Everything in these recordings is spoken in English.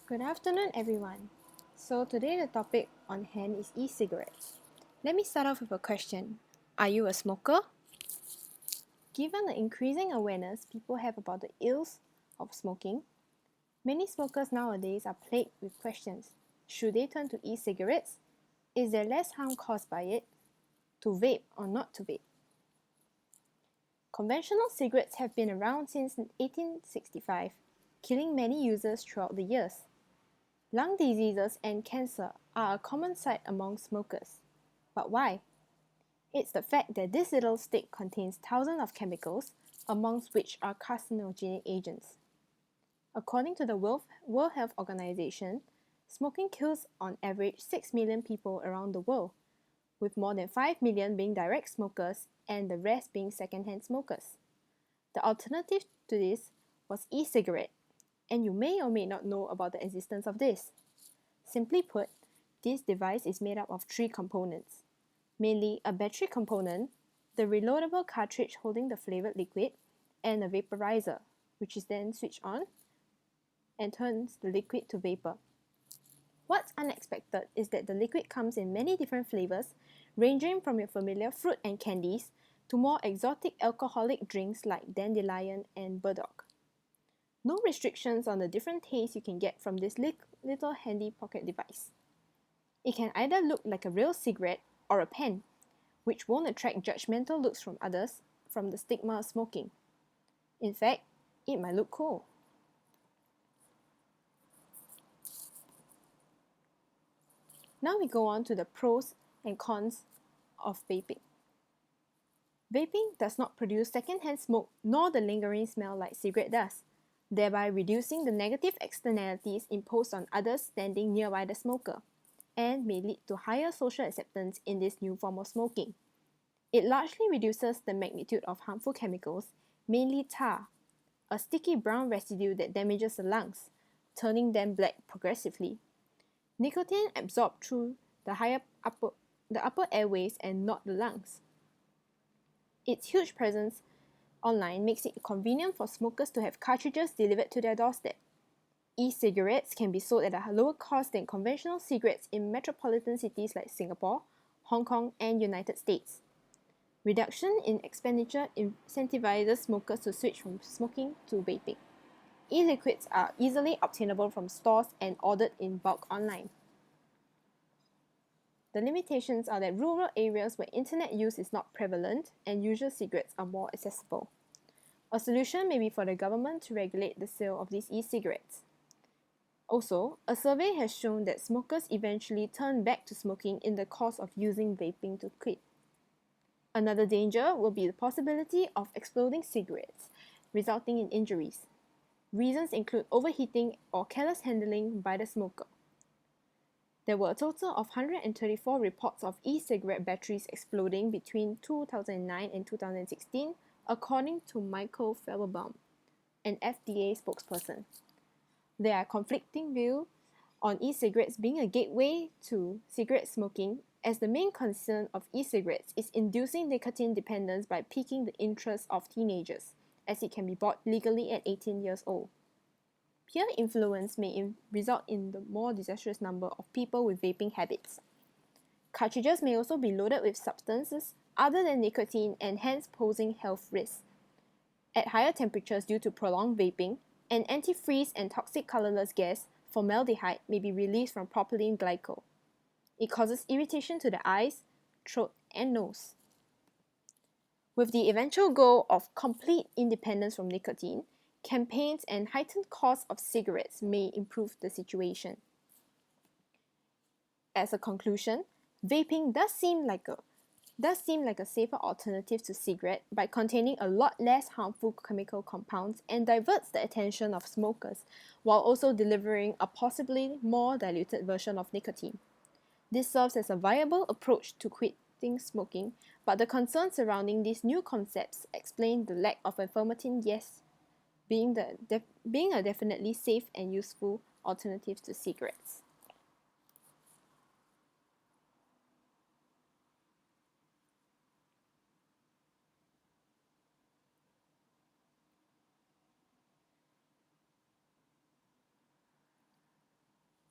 Good afternoon, everyone. So, today the topic on hand is e-cigarettes. Let me start off with a question. Are you a smoker? Given the increasing awareness people have about the ills of smoking, many smokers nowadays are plagued with questions. Should they turn to e-cigarettes? Is there less harm caused by it? To vape or not to vape? Conventional cigarettes have been around since 1865, killing many users throughout the years. Lung diseases and cancer are a common sight among smokers. But why? It's the fact that this little stick contains thousands of chemicals, amongst which are carcinogenic agents. According to the World Health Organization, smoking kills on average 6 million people around the world, with more than 5 million being direct smokers and the rest being secondhand smokers. The alternative to this was e-cigarette, and you may or may not know about the existence of this. Simply put, this device is made up of three components, mainly a battery component, the reloadable cartridge holding the flavored liquid, and a vaporizer, which is then switched on and turns the liquid to vapor. What's unexpected is that the liquid comes in many different flavors, ranging from your familiar fruit and candies to more exotic alcoholic drinks like dandelion and burdock. No restrictions on the different tastes you can get from this little handy pocket device. It can either look like a real cigarette or a pen, which won't attract judgmental looks from others from the stigma of smoking. In fact, it might look cool. Now we go on to the pros and cons of vaping. Vaping does not produce secondhand smoke nor the lingering smell like cigarette does, thereby reducing the negative externalities imposed on others standing nearby the smoker, and may lead to higher social acceptance in this new form of smoking. It largely reduces the magnitude of harmful chemicals, mainly tar, a sticky brown residue that damages the lungs, turning them black progressively. Nicotine absorbed through the upper airways and not the lungs. Its huge presence online makes it convenient for smokers to have cartridges delivered to their doorstep. E-cigarettes can be sold at a lower cost than conventional cigarettes in metropolitan cities like Singapore, Hong Kong, and United States. Reduction in expenditure incentivizes smokers to switch from smoking to vaping. E-liquids are easily obtainable from stores and ordered in bulk online. The limitations are that rural areas where internet use is not prevalent and usual cigarettes are more accessible. A solution may be for the government to regulate the sale of these e-cigarettes. Also, a survey has shown that smokers eventually turn back to smoking in the course of using vaping to quit. Another danger will be the possibility of exploding cigarettes, resulting in injuries. Reasons include overheating or careless handling by the smoker. There were a total of 134 reports of e-cigarette batteries exploding between 2009 and 2016, according to Michael Felberbaum, an FDA spokesperson. There are conflicting views on e-cigarettes being a gateway to cigarette smoking, as the main concern of e-cigarettes is inducing nicotine dependence by piquing the interest of teenagers, as it can be bought legally at 18 years old. Peer influence may result in the more disastrous number of people with vaping habits. Cartridges may also be loaded with substances other than nicotine and hence posing health risks. At higher temperatures due to prolonged vaping, an antifreeze and toxic colorless gas, formaldehyde, may be released from propylene glycol. It causes irritation to the eyes, throat, and nose. With the eventual goal of complete independence from nicotine, campaigns and heightened costs of cigarettes may improve the situation. As a conclusion, vaping does seem like a safer alternative to cigarette by containing a lot less harmful chemical compounds and diverts the attention of smokers while also delivering a possibly more diluted version of nicotine. This serves as a viable approach to quitting smoking, but the concerns surrounding these new concepts explain the lack of affirmative yes being a definitely safe and useful alternative to cigarettes.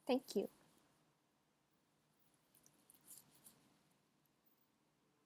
Thank you.